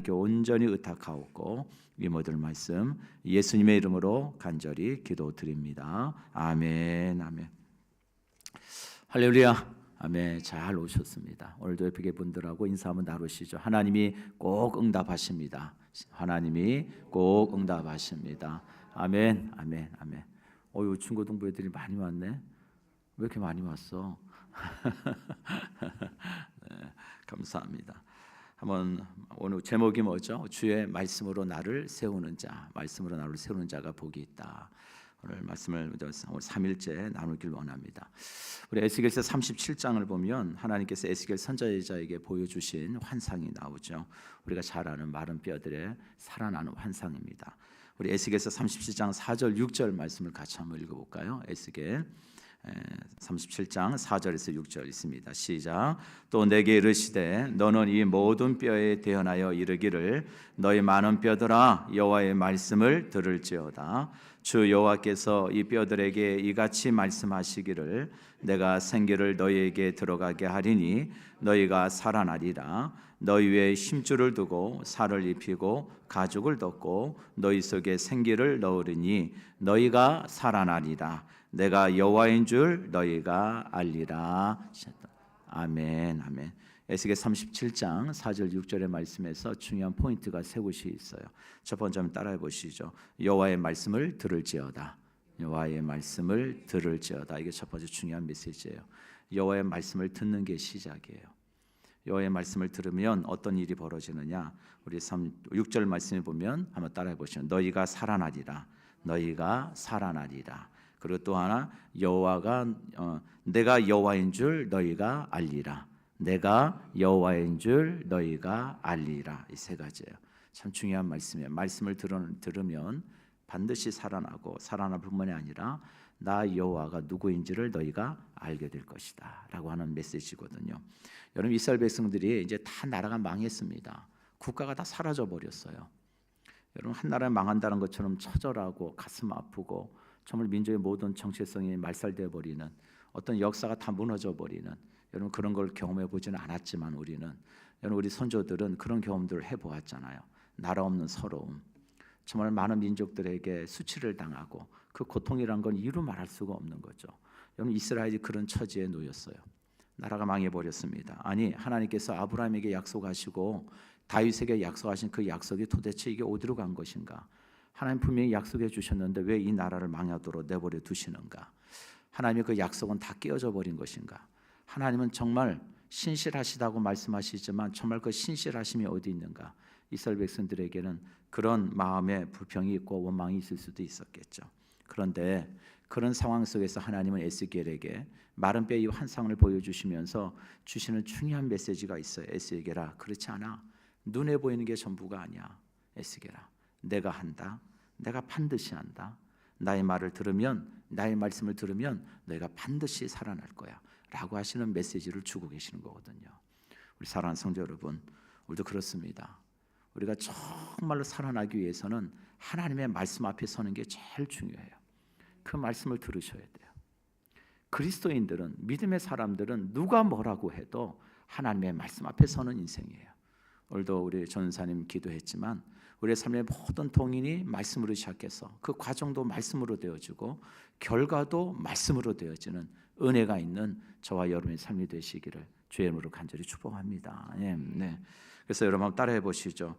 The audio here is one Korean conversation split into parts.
온전히 의탁하옵고 이 모든 말씀 예수님의 이름으로 간절히 기도드립니다. 아멘. 아멘. 할렐루야. 아멘. 잘 오셨습니다. 오늘도 옆에 분들하고 인사 한번 나누시죠. 하나님이 꼭 응답하십니다. 하나님이 꼭 응답하십니다. 아멘. 아멘. 아멘. 어유 중고등부 애들이 많이 왔네. 왜 이렇게 많이 왔어? 네, 감사합니다. 한번 오늘 제목이 뭐죠? 주의 말씀으로 나를 세우는 자, 말씀으로 나를 세우는 자가 복이 있다. 오늘 말씀을 오늘 3일째 나누길 원합니다. 우리 에스겔서 37장을 보면 하나님께서 에스겔 선지자에게 보여주신 환상이 나오죠. 우리가 잘 아는 마른 뼈들의 살아나는 환상입니다. 우리 에스겔서 37장 4절 6절 말씀을 같이 한번 읽어볼까요? 에스겔 37장 4절에서 6절 있습니다. 시작. 또 내게 이르시되 너는 이 모든 뼈에 대언하여 이르기를 너희 많은 뼈들아 여호와의 말씀을 들을지어다. 주 여호와께서 이 뼈들에게 이같이 말씀하시기를 내가 생기를 너희에게 들어가게 하리니 너희가 살아나리라. 너희 위에 힘줄을 두고 살을 입히고 가죽을 덮고 너희 속에 생기를 넣으리니 너희가 살아나리라. 내가 여호와인 줄 너희가 알리라. 아멘. 아멘. 에스겔 37장 4절 6절의 말씀에서 중요한 포인트가 세 곳이 있어요. 첫 번째 한번 따라해 보시죠. 여호와의 말씀을 들을지어다. 여호와의 말씀을 들을지어다. 이게 첫 번째 중요한 메시지예요. 여호와의 말씀을 듣는 게 시작이에요. 여호와의 말씀을 들으면 어떤 일이 벌어지느냐? 우리 6절 말씀에 보면 한번 따라해 보시죠. 너희가 살아나리라. 너희가 살아나리라. 그리고 또 하나 여호와가 내가 여호와인 줄 너희가 알리라. 내가 여호와인 줄 너희가 알리라. 이 세 가지예요. 참 중요한 말씀이에요. 말씀을 들으면 반드시 살아나고 살아날 뿐만이 아니라 나 여호와가 누구인지를 너희가 알게 될 것이다 라고 하는 메시지거든요. 여러분 이스라엘 백성들이 이제 다 나라가 망했습니다. 국가가 다 사라져 버렸어요. 여러분 한 나라가 망한다는 것처럼 처절하고 가슴 아프고 정말 민족의 모든 정체성이 말살되어 버리는 어떤 역사가 다 무너져 버리는 여러분 그런 걸 경험해 보지는 않았지만 여러분 우리 선조들은 그런 경험들을 해보았잖아요. 나라 없는 서러움, 정말 많은 민족들에게 수치를 당하고 그 고통이란 건 이루 말할 수가 없는 거죠. 여러분 이스라엘이 그런 처지에 놓였어요. 나라가 망해버렸습니다. 아니 하나님께서 아브라함에게 약속하시고 다윗에게 약속하신 그 약속이 도대체 이게 어디로 간 것인가? 하나님 분명히 약속해 주셨는데 왜 이 나라를 망하도록 내버려 두시는가? 하나님의 그 약속은 다 깨어져 버린 것인가? 하나님은 정말 신실하시다고 말씀하시지만 정말 그 신실하심이 어디 있는가? 이스라엘 백성들에게는 그런 마음의 불평이 있고 원망이 있을 수도 있었겠죠. 그런데 그런 상황 속에서 하나님은 에스겔에게 마른 뼈의 환상을 보여주시면서 주시는 중요한 메시지가 있어요. 에스겔아, 그렇지 않아. 눈에 보이는 게 전부가 아니야. 에스겔아, 내가 한다. 내가 반드시 한다. 나의 말을 들으면, 나의 말씀을 들으면 너희가 반드시 살아날 거야 라고 하시는 메시지를 주고 계시는 거거든요. 우리 사랑하는 성도 여러분, 우리도 그렇습니다. 우리가 정말로 살아나기 위해서는 하나님의 말씀 앞에 서는 게 제일 중요해요. 그 말씀을 들으셔야 돼요. 그리스도인들은, 믿음의 사람들은 누가 뭐라고 해도 하나님의 말씀 앞에 서는 인생이에요. 오늘도 우리 전사님 기도했지만 우리의 삶의 모든 동인이 말씀으로 시작해서 그 과정도 말씀으로 되어지고 결과도 말씀으로 되어지는 은혜가 있는 저와 여러분의 삶이 되시기를 주의 이름으로 간절히 축복합니다. 네. 그래서 여러분 한번 따라해 보시죠.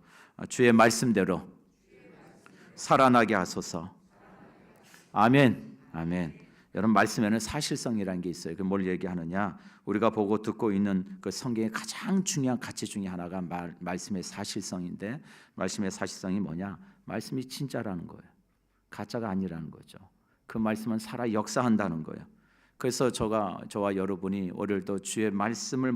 주의 말씀대로 살아나게 하소서. 아멘. 아멘. 여러분 말씀에는 사실성이라는 게 있어요. 그 뭘 얘기하느냐? 우리가 보고 듣고 있는 그 성경의 가장 중요한 가치 중에 하나가 말씀의 사실성인데 말씀의 사실성이 뭐냐? 말씀이 진짜라는 거예요. 가짜가 아니라는 거죠. 그 말씀은 살아 역사한다는 거예요. 그래서 저와 여러분이 오늘도 주의 말씀을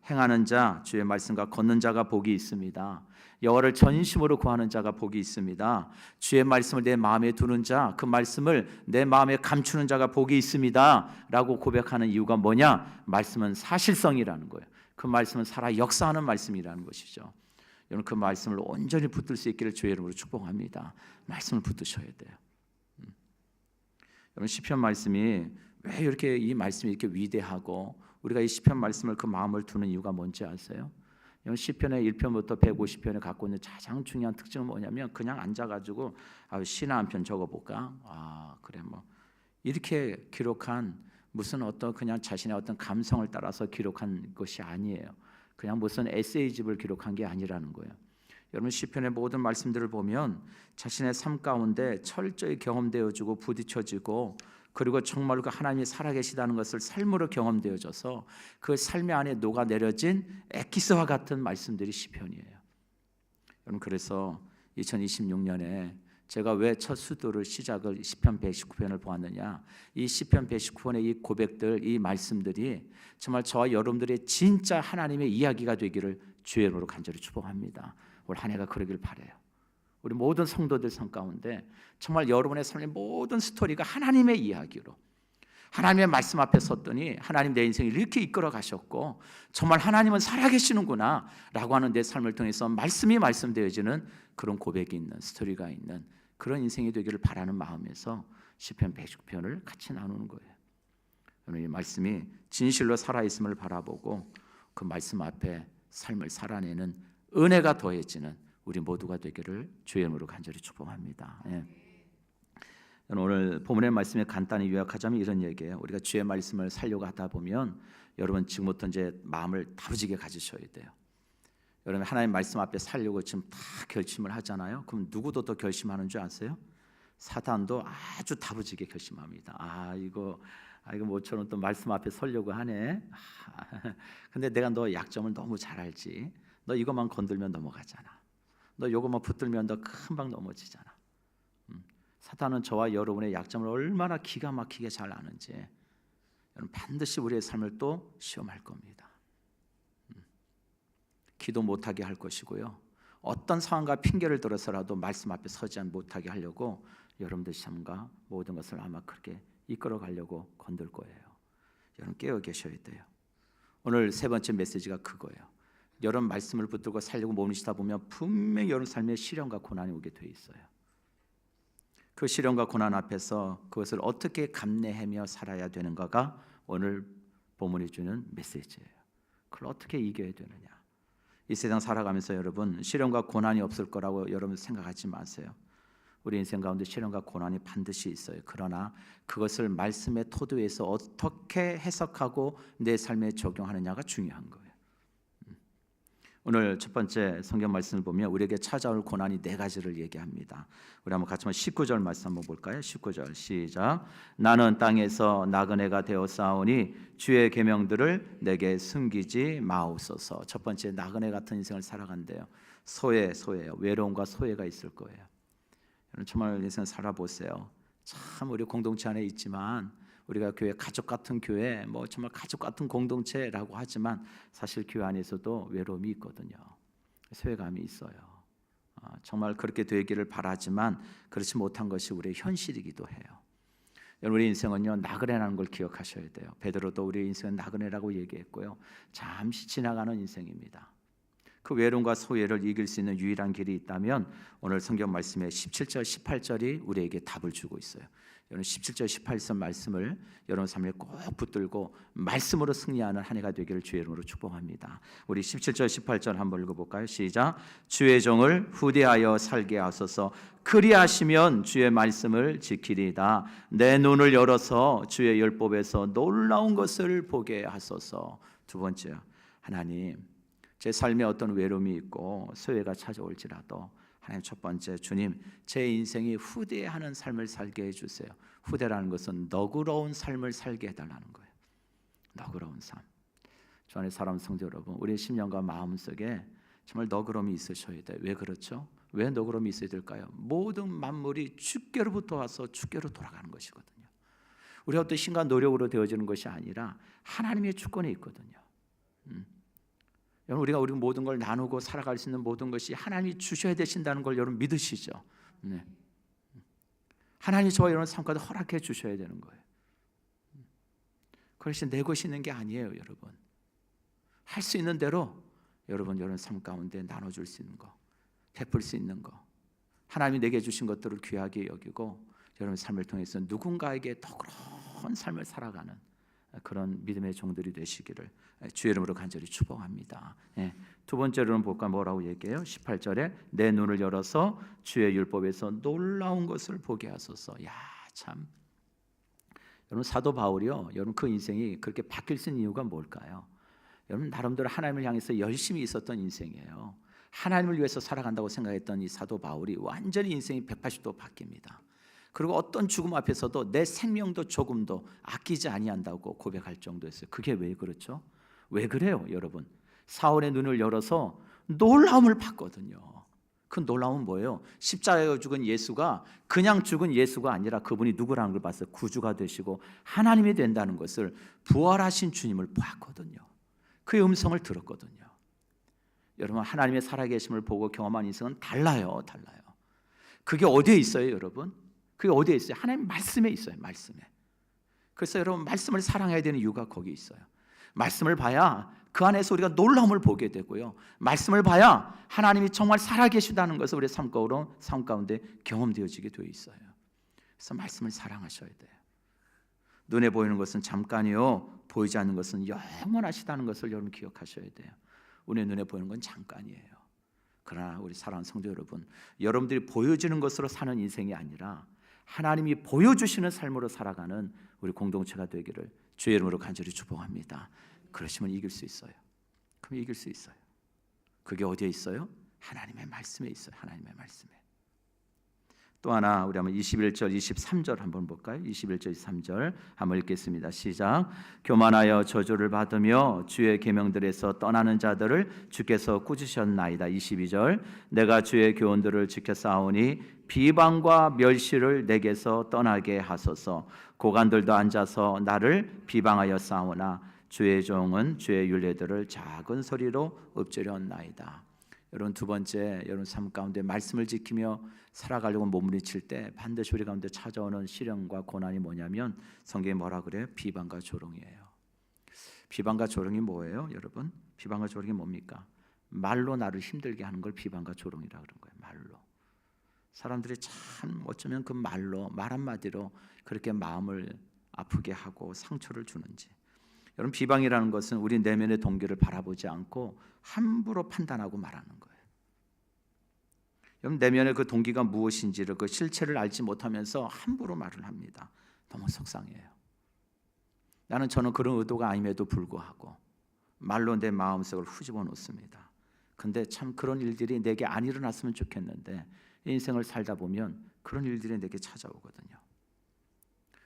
행하는 자, 주의 말씀과 걷는 자가 복이 있습니다. 여호와를 전심으로 구하는 자가 복이 있습니다. 주의 말씀을 내 마음에 두는 자, 그 말씀을 내 마음에 감추는 자가 복이 있습니다 라고 고백하는 이유가 뭐냐? 말씀은 사실성이라는 거예요. 그 말씀은 살아 역사하는 말씀이라는 것이죠. 여러분 그 말씀을 온전히 붙들 수 있기를 주의 이름으로 축복합니다. 말씀을 붙드셔야 돼요. 여러분 시편 말씀이 왜 이렇게 이 말씀이 이렇게 위대하고 우리가 이 시편 말씀을 그 마음을 두는 이유가 뭔지 아세요? 시편의 1편부터 150편에 갖고 있는 가장 중요한 특징은 뭐냐면 그냥 앉아가지고 시나 한 편 적어볼까? 그래 뭐 이렇게 기록한 무슨 어떤 그냥 자신의 어떤 감성을 따라서 기록한 것이 아니에요. 그냥 무슨 에세이집을 기록한 게 아니라는 거예요. 여러분 시편의 모든 말씀들을 보면 자신의 삶 가운데 철저히 경험되어지고 부딪혀지고 그리고 정말로 그 하나님이 살아계시다는 것을 삶으로 경험되어져서 그 삶의 안에 녹아내려진 엑기스와 같은 말씀들이 시편이에요. 여러분 그래서 2026년에 제가 왜 첫 수도를 시작을 시편 119편을 보았느냐, 이 시편 119편의 이 고백들, 이 말씀들이 정말 저와 여러분들의 진짜 하나님의 이야기가 되기를 주의 이름으로 간절히 축복합니다. 올 한 해가 그러길 바라요. 우리 모든 성도들 삶 가운데 정말 여러분의 삶의 모든 스토리가 하나님의 이야기로, 하나님의 말씀 앞에 섰더니 하나님 내 인생을 이렇게 이끌어 가셨고 정말 하나님은 살아계시는구나 라고 하는 내 삶을 통해서 말씀이 말씀되어지는 그런 고백이 있는, 스토리가 있는 그런 인생이 되기를 바라는 마음에서 시편 119편을 같이 나누는 거예요. 오늘 이 말씀이 진실로 살아있음을 바라보고 그 말씀 앞에 삶을 살아내는 은혜가 더해지는 우리 모두가 되기를 주의 이름으로 간절히 축복합니다. 오늘 본문의 말씀을 간단히 요약하자면 이런 얘기예요. 우리가 주의 말씀을 살려고 하다 보면 여러분 지금부터 이제 마음을 다부지게 가지셔야 돼요. 여러분 하나님 말씀 앞에 살려고 지금 다 결심을 하잖아요. 그럼 누구도 더 결심하는 줄 아세요? 사탄도 아주 다부지게 결심합니다. 이거 모처럼 또 말씀 앞에 서려고 하네. 근데 내가 너 약점을 너무 잘 알지. 너 이것만 건들면 넘어가잖아. 너 이것만 붙들면 너 금방 넘어지잖아. 사탄은 저와 여러분의 약점을 얼마나 기가 막히게 잘 아는지 여러분 반드시 우리의 삶을 또 시험할 겁니다. 기도 못하게 할 것이고요. 어떤 상황과 핑계를 들어서라도 말씀 앞에 서지 못하게 하려고 여러분들 삶과 모든 것을 아마 그렇게 이끌어 가려고 건들 거예요. 여러분 깨어 계셔야 돼요. 오늘 세 번째 메시지가 그거예요. 여러분 말씀을 붙들고 살려고 몸부시다 보면 분명히 여러분 삶에 시련과 고난이 오게 돼 있어요. 그 시련과 고난 앞에서 그것을 어떻게 감내하며 살아야 되는가가 오늘 본문이 주는 메시지예요. 그걸 어떻게 이겨야 되느냐. 이 세상 살아가면서 여러분 시련과 고난이 없을 거라고 여러분 생각하지 마세요. 우리 인생 가운데 시련과 고난이 반드시 있어요. 그러나 그것을 말씀의 토대에서 어떻게 해석하고 내 삶에 적용하느냐가 중요한 거예요. 오늘 첫 번째 성경 말씀을 보면 우리에게 찾아올 고난이 네 가지를 얘기합니다. 우리 한번 같이 19절 말씀 한번 볼까요? 19절 시작. 나는 땅에서 나그네가 되어 싸우니 주의 계명들을 내게 숨기지 마옵소서. 첫 번째 나그네 같은 인생을 살아간대요. 소외예요. 외로움과 소외가 있을 거예요. 여러분 정말 인생 살아보세요. 참 우리 공동체 안에 있지만 우리가 교회 가족 같은 교회 뭐 정말 가족 같은 공동체라고 하지만 사실 교회 안에서도 외로움이 있거든요. 소외감이 있어요. 정말 그렇게 되기를 바라지만 그렇지 못한 것이 우리의 현실이기도 해요. 여러분 우리 인생은요 나그네라는 걸 기억하셔야 돼요. 베드로도 우리 인생은 나그네라고 얘기했고요. 잠시 지나가는 인생입니다. 그 외로움과 소외를 이길 수 있는 유일한 길이 있다면 오늘 성경 말씀의 17절 18절이 우리에게 답을 주고 있어요. 여러분 17절 18절 말씀을 여러분 삶에 꼭 붙들고 말씀으로 승리하는 한 해가 되기를 주의 이름으로 축복합니다. 우리 17절 18절 한번 읽어볼까요? 시작. 주의 종을 후대하여 살게 하소서. 그리하시면 주의 말씀을 지키리이다. 내 눈을 열어서 주의 율법에서 놀라운 것을 보게 하소서. 두 번째, 하나님 제 삶에 어떤 외로움이 있고 소외가 찾아올지라도 하나님 첫 번째 주님 제 인생이 후대하는 삶을 살게 해주세요. 후대라는 것은 너그러운 삶을 살게 해달라는 거예요. 너그러운 삶. 주 안에 사람 성도 여러분 우리의 심령과 마음속에 정말 너그러움이 있으셔야 돼요. 왜 그렇죠? 왜 너그러움이 있어야 될까요? 모든 만물이 주께로부터 와서 주께로 돌아가는 것이거든요. 우리가 어떤 힘과 노력으로 되어지는 것이 아니라 하나님의 주권에 있거든요. 여러분 우리가 우리 모든 걸 나누고 살아갈 수 있는 모든 것이 하나님이 주셔야 되신다는 걸 여러분 믿으시죠? 네. 하나님이 저와 여러분 삶 가운데 허락해 주셔야 되는 거예요. 그것이 내 것이 있는 게 아니에요, 여러분. 할 수 있는 대로 여러분 삶 가운데 나눠줄 수 있는 거, 베풀 수 있는 거, 하나님이 내게 주신 것들을 귀하게 여기고 여러분 삶을 통해서 누군가에게 더 그런 삶을 살아가는 그런 믿음의 종들이 되시기를 주의 이름으로 간절히 축복합니다. 두 번째로는 볼까 뭐라고 얘기해요? 18절에 내 눈을 열어서 주의 율법에서 놀라운 것을 보게 하소서. 야, 참. 여러분 사도 바울이요. 여러분 그 인생이 그렇게 바뀔 수 있는 이유가 뭘까요? 여러분 나름대로 하나님을 향해서 열심히 있었던 인생이에요. 하나님을 위해서 살아간다고 생각했던 이 사도 바울이 완전히 인생이 180도 바뀝니다. 그리고 어떤 죽음 앞에서도 내 생명도 조금도 아끼지 아니한다고 고백할 정도였어요. 그게 왜 그렇죠? 왜 그래요, 여러분? 사울의 눈을 열어서 놀라움을 받거든요. 그 놀라움은 뭐예요? 십자가에 죽은 예수가 그냥 죽은 예수가 아니라 그분이 누구라는 걸 봤어요. 구주가 되시고 하나님이 된다는 것을 부활하신 주님을 봤거든요. 그의 음성을 들었거든요. 여러분 하나님의 살아계심을 보고 경험한 인생은 달라요. 그게 어디에 있어요, 여러분? 그게 어디에 있어요? 하나님 말씀에 있어요. 말씀에. 그래서 여러분 말씀을 사랑해야 되는 이유가 거기 있어요. 말씀을 봐야 그 안에서 우리가 놀라움을 보게 되고요. 말씀을 봐야 하나님이 정말 살아계시다는 것을 우리의 삶 가운데 경험되어지게 되어 있어요. 그래서 말씀을 사랑하셔야 돼요. 눈에 보이는 것은 잠깐이요, 보이지 않는 것은 영원하시다는 것을 여러분 기억하셔야 돼요. 우리 눈에 보이는 건 잠깐이에요. 그러나 우리 사랑하는 성도 여러분, 여러분들이 보여지는 것으로 사는 인생이 아니라 하나님이 보여주시는 삶으로 살아가는 우리 공동체가 되기를 주의 이름으로 간절히 축복합니다. 그러시면 이길 수 있어요. 그럼 이길 수 있어요. 그게 어디에 있어요? 하나님의 말씀에 있어요. 하나님의 말씀에. 또 하나 우리 한번 21절 23절 한번 볼까요? 21절 23절 한번 읽겠습니다. 시작. 교만하여 저주를 받으며 주의 계명들에서 떠나는 자들을 주께서 꾸짖으셨나이다. 22절 내가 주의 교훈들을 지켜 싸우니 비방과 멸시를 내게서 떠나게 하소서. 고관들도 앉아서 나를 비방하여 싸우나 주의 종은 주의 율례들을 작은 소리로 읊조렸나이다. 여러분 두 번째, 여러분 삶 가운데 말씀을 지키며 살아가려고 몸부림칠 때 반드시 우리 가운데 찾아오는 시련과 고난이 뭐냐면 성경에 뭐라 그래요? 비방과 조롱이에요. 비방과 조롱이 뭐예요, 여러분? 비방과 조롱이 뭡니까? 말로 나를 힘들게 하는 걸 비방과 조롱이라 그런 거예요. 말로. 사람들이 참 어쩌면 그 말로 말 한마디로 그렇게 마음을 아프게 하고 상처를 주는지. 여러분 비방이라는 것은 우리 내면의 동기를 바라보지 않고 함부로 판단하고 말하는 거예요. 여러분 내면의 그 동기가 무엇인지를 그 실체를 알지 못하면서 함부로 말을 합니다. 너무 속상해요. 저는 그런 의도가 아님에도 불구하고 말로 내 마음속을 후집어 놓습니다. 근데 참 그런 일들이 내게 안 일어났으면 좋겠는데 인생을 살다 보면 그런 일들이 내게 찾아오거든요.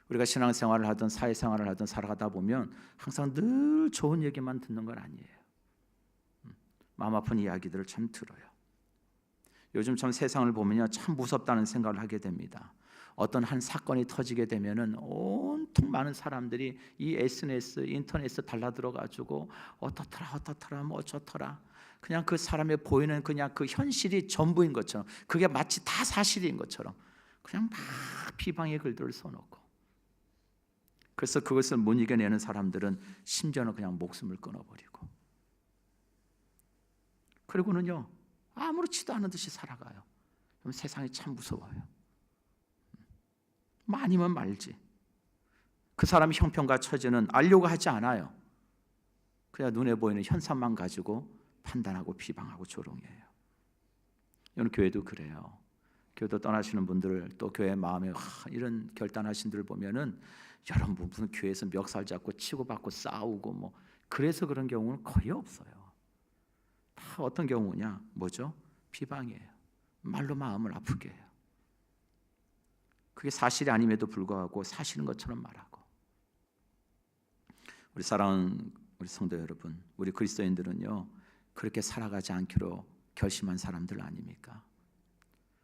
우리가 신앙생활을 하든 사회생활을 하든 살아가다 보면 항상 늘 좋은 얘기만 듣는 건 아니에요. 마음 아픈 이야기들을 참 들어요. 요즘 참 세상을 보면요 참 무섭다는 생각을 하게 됩니다. 어떤 한 사건이 터지게 되면은 온통 많은 사람들이 이 SNS, 인터넷에 달라들어가지고 어떻더라, 뭐 어쩌더라. 그냥 그 사람의 보이는 그냥 그 현실이 전부인 것처럼, 그게 마치 다 사실인 것처럼 그냥 막 비방의 글들을 써놓고. 그래서 그것을 못 이겨내는 사람들은 심지어는 그냥 목숨을 끊어버리고, 그리고는요 아무렇지도 않은 듯이 살아가요. 그럼 세상이 참 무서워요. 아니면 말지. 그 사람의 형편과 처지는 알려고 하지 않아요. 그냥 눈에 보이는 현상만 가지고 판단하고 비방하고 조롱해요. 여러분 교회도 그래요. 교회도 떠나시는 분들, 또 교회 마음에 이런 결단하신 분들 보면은 여러분 무슨 교회에서 멱살 잡고 치고받고 싸우고 뭐 그래서 그런 경우는 거의 없어요. 다 어떤 경우냐? 뭐죠? 비방이에요. 말로 마음을 아프게 해요. 그게 사실이 아님에도 불구하고 사실인 것처럼 말하고. 우리 사랑하는 우리 성도 여러분, 우리 그리스도인들은요 그렇게 살아가지 않기로 결심한 사람들 아닙니까?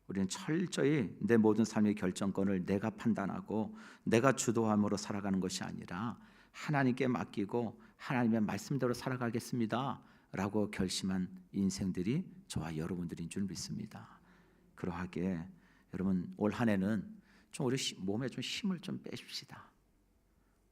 우리는 철저히 내 모든 삶의 결정권을 내가 판단하고 내가 주도함으로 살아가는 것이 아니라 하나님께 맡기고 하나님의 말씀대로 살아가겠습니다 라고 결심한 인생들이 저와 여러분들인 줄 믿습니다. 그러하게 여러분 올 한 해는 좀 우리 몸에 좀 힘을 좀 빼십시다.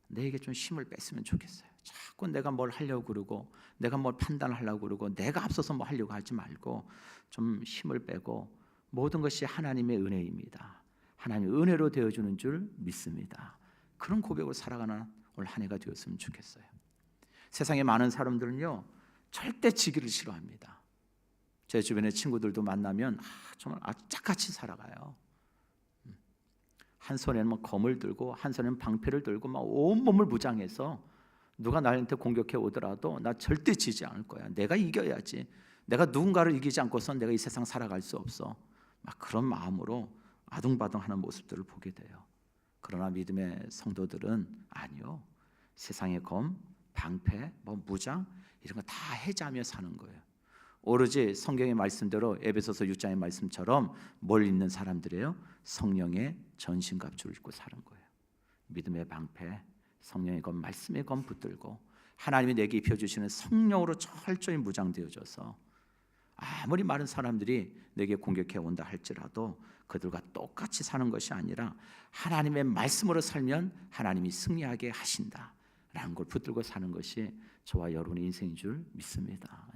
내게 좀 힘을 뺐으면 좋겠어요. 자꾸 내가 뭘 하려고 그러고 내가 뭘 판단하려고 그러고 내가 앞서서 뭐 하려고 하지 말고 좀 힘을 빼고 모든 것이 하나님의 은혜입니다. 하나님의 은혜로 되어주는 줄 믿습니다. 그런 고백으로 살아가는 올 한 해가 되었으면 좋겠어요. 세상에 많은 사람들은요 절대 지기를 싫어합니다. 제 주변의 친구들도 만나면 정말 악착같이 살아가요. 한 손에는 막 검을 들고 한 손에는 방패를 들고 막 온몸을 무장해서 누가 나한테 공격해 오더라도 나 절대 지지 않을 거야. 내가 이겨야지. 내가 누군가를 이기지 않고선 내가 이 세상 살아갈 수 없어. 막 그런 마음으로 아둥바둥하는 모습들을 보게 돼요. 그러나 믿음의 성도들은 아니요. 세상의 검, 방패, 무장 이런 거 다 해제하며 사는 거예요. 오로지 성경의 말씀대로 에베소서 6장의 말씀처럼 뭘 입는 사람들이에요? 성령의 전신갑주를 입고 사는 거예요. 믿음의 방패, 성령의 검, 말씀의 검 붙들고 하나님이 내게 입혀주시는 성령으로 철저히 무장되어져서 아무리 많은 사람들이 내게 공격해 온다 할지라도 그들과 똑같이 사는 것이 아니라 하나님의 말씀으로 살면 하나님이 승리하게 하신다라는 걸 붙들고 사는 것이 저와 여러분의 인생인 줄 믿습니다.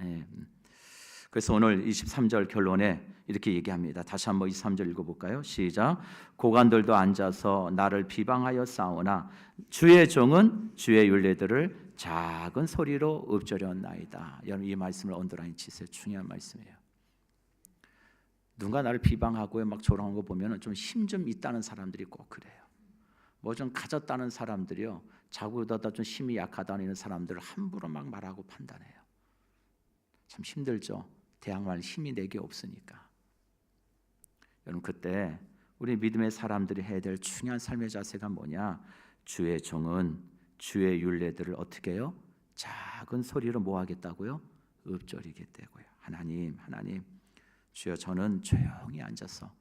그래서 오늘 23절 결론에 이렇게 얘기합니다. 다시 한번 23절 읽어볼까요? 시작. 고관들도 앉아서 나를 비방하여 싸우나 주의 종은 주의 율례들을 작은 소리로 읊조렸나이다. 여러분 이 말씀을 언더라인 치세요. 중요한 말씀이에요. 누가 나를 비방하고 막 조롱한 거 보면 좀 힘 좀 있다는 사람들이 꼭 그래요. 뭐 좀 가졌다는 사람들이요, 자기보다 좀 힘이 약하다는 이런 사람들을 함부로 막 말하고 판단해요. 참 힘들죠. 대항할 힘이 내게 없으니까. 여러분 그때 우리 믿음의 사람들이 해야 될 중요한 삶의 자세가 뭐냐? 주의 종은 주의 율례들을 어떻게 해요? 작은 소리로 뭐 하겠다고요? 읊조리겠다고요. 하나님 주여 저는 조용히 앉아서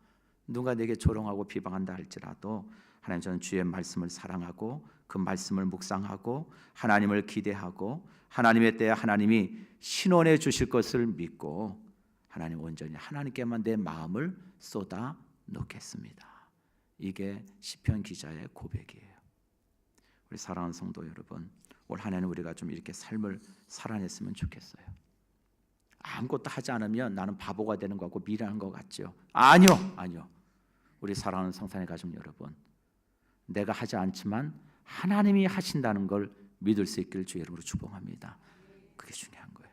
누가 내게 조롱하고 비방한다 할지라도 하나님 저는 주의 말씀을 사랑하고 그 말씀을 묵상하고 하나님을 기대하고 하나님의 때에 하나님이 신원해 주실 것을 믿고 하나님 온전히 하나님께만 내 마음을 쏟아 놓겠습니다. 이게 시편 기자의 고백이에요. 우리 사랑하는 성도 여러분, 올 한 해는 우리가 좀 이렇게 삶을 살아냈으면 좋겠어요. 아무것도 하지 않으면 나는 바보가 되는 것 같고 미련한 것 같죠? 아니요. 우리 사랑하는 성산의 가족 여러분, 내가 하지 않지만 하나님이 하신다는 걸 믿을 수 있기를 주의 이름으로 축복합니다. 그게 중요한 거예요.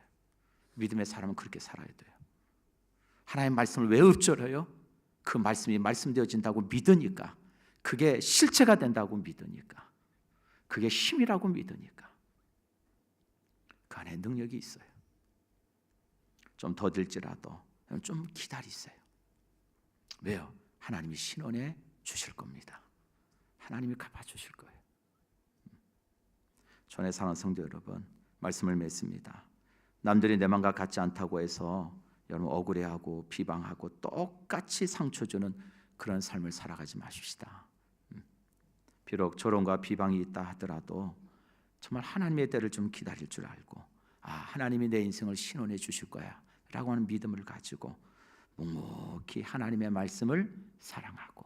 믿음의 사람은 그렇게 살아야 돼요. 하나님의 말씀을 왜 읊조려요? 그 말씀이 말씀되어진다고 믿으니까, 그게 실체가 된다고 믿으니까, 그게 힘이라고 믿으니까 그 안에 능력이 있어요. 좀 더딜지라도 좀 기다리세요. 왜요? 하나님이 신원해 주실 겁니다. 하나님이 갚아주실 거예요. 전에 사랑하는 성도 여러분, 말씀을 맺습니다. 남들이 내 마음과 같지 않다고 해서 여러분 억울해하고 비방하고 똑같이 상처 주는 그런 삶을 살아가지 마십시다. 비록 조롱과 비방이 있다 하더라도 정말 하나님의 때를 좀 기다릴 줄 알고, 하나님이 내 인생을 신원해 주실 거야 라고 하는 믿음을 가지고 묵묵히 하나님의 말씀을 사랑하고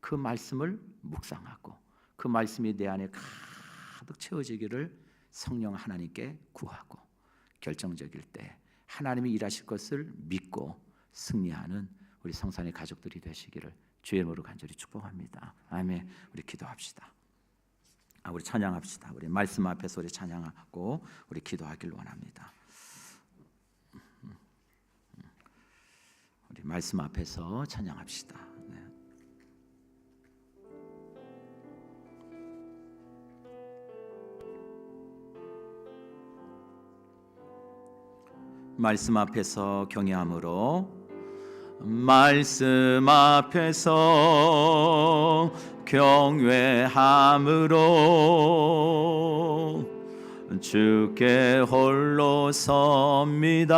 그 말씀을 묵상하고 그 말씀이 내 안에 가득 채워지기를 성령 하나님께 구하고 결정적일 때 하나님이 일하실 것을 믿고 승리하는 우리 성산의 가족들이 되시기를 주의 이름으로 간절히 축복합니다. 아멘. 우리 기도합시다. 우리 찬양합시다. 우리 말씀 앞에서 우리 찬양하고 우리 기도하길 원합니다. 우리 말씀 앞에서 찬양합시다. 네. 말씀 앞에서 경외함으로, 말씀 앞에서 경외함으로 주께 홀로 섭니다.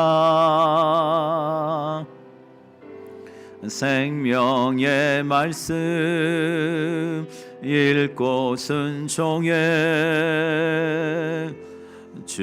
생명의 말씀 읽고 순종해 주